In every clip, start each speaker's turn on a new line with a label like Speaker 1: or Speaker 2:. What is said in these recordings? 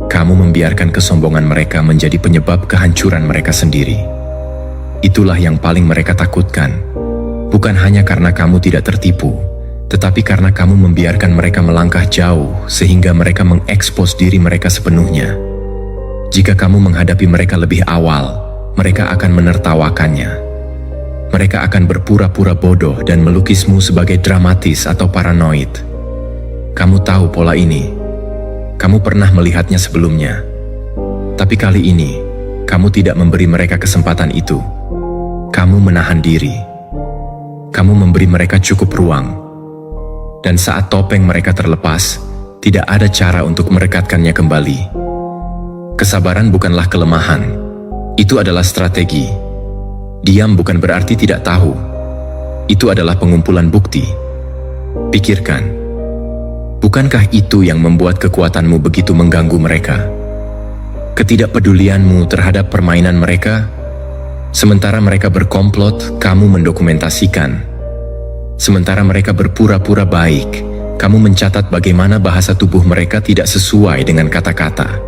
Speaker 1: Kamu membiarkan kesombongan mereka menjadi penyebab kehancuran mereka sendiri. Itulah yang paling mereka takutkan. Bukan hanya karena kamu tidak tertipu, tetapi karena kamu membiarkan mereka melangkah jauh sehingga mereka mengekspos diri mereka sepenuhnya. Jika kamu menghadapi mereka lebih awal, mereka akan menertawakannya. Mereka akan berpura-pura bodoh dan melukismu sebagai dramatis atau paranoid. Kamu tahu pola ini. Kamu pernah melihatnya sebelumnya. Tapi kali ini, kamu tidak memberi mereka kesempatan itu. Kamu menahan diri. Kamu memberi mereka cukup ruang. Dan saat topeng mereka terlepas, tidak ada cara untuk merekatkannya kembali. Kesabaran bukanlah kelemahan. Itu adalah strategi. Diam bukan berarti tidak tahu. Itu adalah pengumpulan bukti. Pikirkan. Bukankah itu yang membuat kekuatanmu begitu mengganggu mereka? Ketidakpedulianmu terhadap permainan mereka, sementara mereka berkomplot, kamu mendokumentasikan. Sementara mereka berpura-pura baik, kamu mencatat bagaimana bahasa tubuh mereka tidak sesuai dengan kata-kata.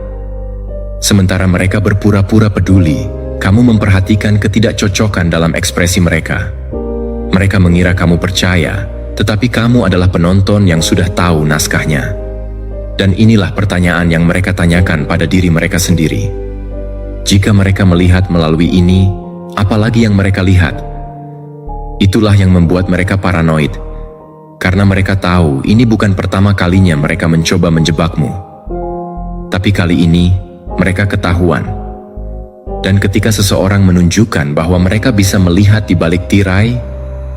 Speaker 1: Sementara mereka berpura-pura peduli, kamu memperhatikan ketidakcocokan dalam ekspresi mereka. Mereka mengira kamu percaya, tetapi kamu adalah penonton yang sudah tahu naskahnya. Dan inilah pertanyaan yang mereka tanyakan pada diri mereka sendiri. Jika mereka melihat melalui ini, apalagi yang mereka lihat? Itulah yang membuat mereka paranoid. Karena mereka tahu ini bukan pertama kalinya mereka mencoba menjebakmu. Tapi kali ini, mereka ketahuan. Dan ketika seseorang menunjukkan bahwa mereka bisa melihat di balik tirai,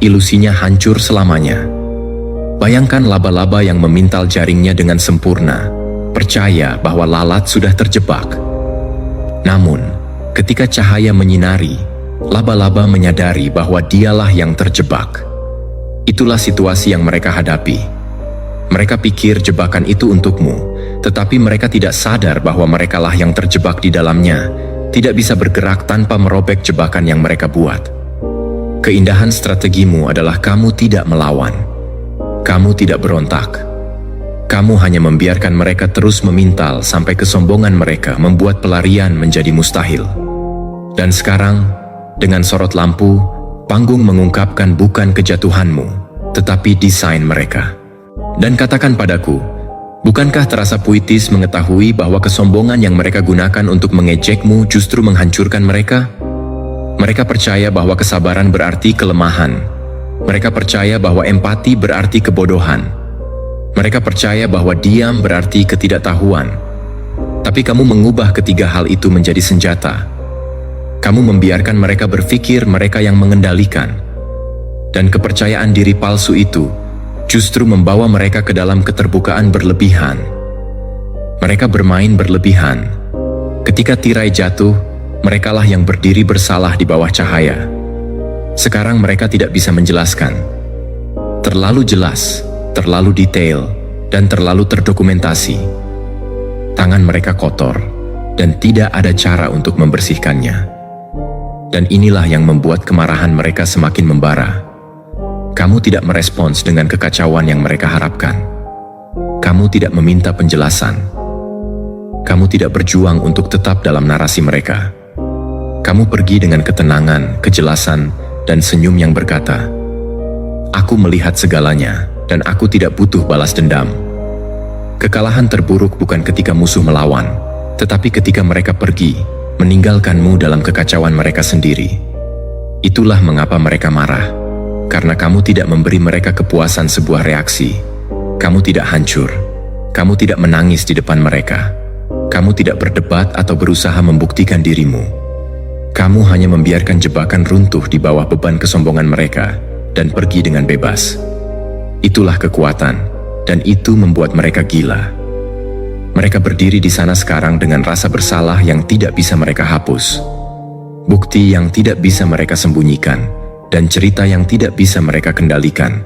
Speaker 1: ilusinya hancur selamanya. Bayangkan laba-laba yang memintal jaringnya dengan sempurna, percaya bahwa lalat sudah terjebak. Namun, ketika cahaya menyinari, laba-laba menyadari bahwa dialah yang terjebak. Itulah situasi yang mereka hadapi. Mereka pikir jebakan itu untukmu, tetapi mereka tidak sadar bahwa merekalah yang terjebak di dalamnya, tidak bisa bergerak tanpa merobek jebakan yang mereka buat. Keindahan strategimu adalah kamu tidak melawan. Kamu tidak berontak. Kamu hanya membiarkan mereka terus memintal sampai kesombongan mereka membuat pelarian menjadi mustahil. Dan sekarang, dengan sorot lampu, panggung mengungkapkan bukan kejatuhanmu, tetapi desain mereka. Dan katakan padaku, bukankah terasa puitis mengetahui bahwa kesombongan yang mereka gunakan untuk mengejekmu justru menghancurkan mereka? Mereka percaya bahwa kesabaran berarti kelemahan. Mereka percaya bahwa empati berarti kebodohan. Mereka percaya bahwa diam berarti ketidaktahuan. Tapi kamu mengubah ketiga hal itu menjadi senjata. Kamu membiarkan mereka berpikir mereka yang mengendalikan. Dan kepercayaan diri palsu itu justru membawa mereka ke dalam keterbukaan berlebihan. Mereka bermain berlebihan. Ketika tirai jatuh, merekalah yang berdiri bersalah di bawah cahaya. Sekarang mereka tidak bisa menjelaskan. Terlalu jelas, terlalu detail, dan terlalu terdokumentasi. Tangan mereka kotor, dan tidak ada cara untuk membersihkannya. Dan inilah yang membuat kemarahan mereka semakin membara. Kamu tidak merespons dengan kekacauan yang mereka harapkan. Kamu tidak meminta penjelasan. Kamu tidak berjuang untuk tetap dalam narasi mereka. Kamu pergi dengan ketenangan, kejelasan, dan senyum yang berkata, "Aku melihat segalanya, dan aku tidak butuh balas dendam." Kekalahan terburuk bukan ketika musuh melawan, tetapi ketika mereka pergi, meninggalkanmu dalam kekacauan mereka sendiri. Itulah mengapa mereka marah, karena kamu tidak memberi mereka kepuasan sebuah reaksi. Kamu tidak hancur, kamu tidak menangis di depan mereka, kamu tidak berdebat atau berusaha membuktikan dirimu. Kamu hanya membiarkan jebakan runtuh di bawah beban kesombongan mereka dan pergi dengan bebas. Itulah kekuatan, dan itu membuat mereka gila. Mereka berdiri di sana sekarang dengan rasa bersalah yang tidak bisa mereka hapus. Bukti yang tidak bisa mereka sembunyikan, dan cerita yang tidak bisa mereka kendalikan.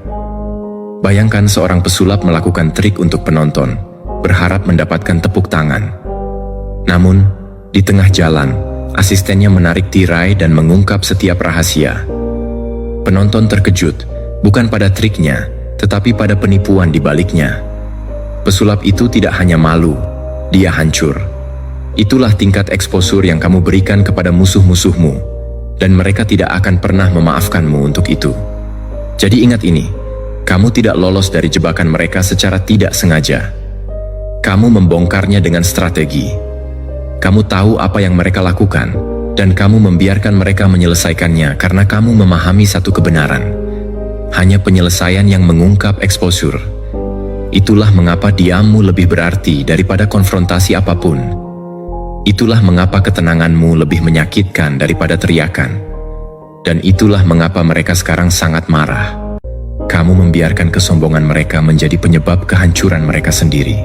Speaker 1: Bayangkan seorang pesulap melakukan trik untuk penonton, berharap mendapatkan tepuk tangan. Namun, di tengah jalan, asistennya menarik tirai dan mengungkap setiap rahasia. Penonton terkejut, bukan pada triknya, tetapi pada penipuan di baliknya. Pesulap itu tidak hanya malu, dia hancur. Itulah tingkat eksposur yang kamu berikan kepada musuh-musuhmu, dan mereka tidak akan pernah memaafkanmu untuk itu. Jadi ingat ini, kamu tidak lolos dari jebakan mereka secara tidak sengaja. Kamu membongkarnya dengan strategi. Kamu tahu apa yang mereka lakukan, dan kamu membiarkan mereka menyelesaikannya karena kamu memahami satu kebenaran. Hanya penyelesaian yang mengungkap eksposur. Itulah mengapa diammu lebih berarti daripada konfrontasi apapun. Itulah mengapa ketenanganmu lebih menyakitkan daripada teriakan. Dan itulah mengapa mereka sekarang sangat marah. Kamu membiarkan kesombongan mereka menjadi penyebab kehancuran mereka sendiri.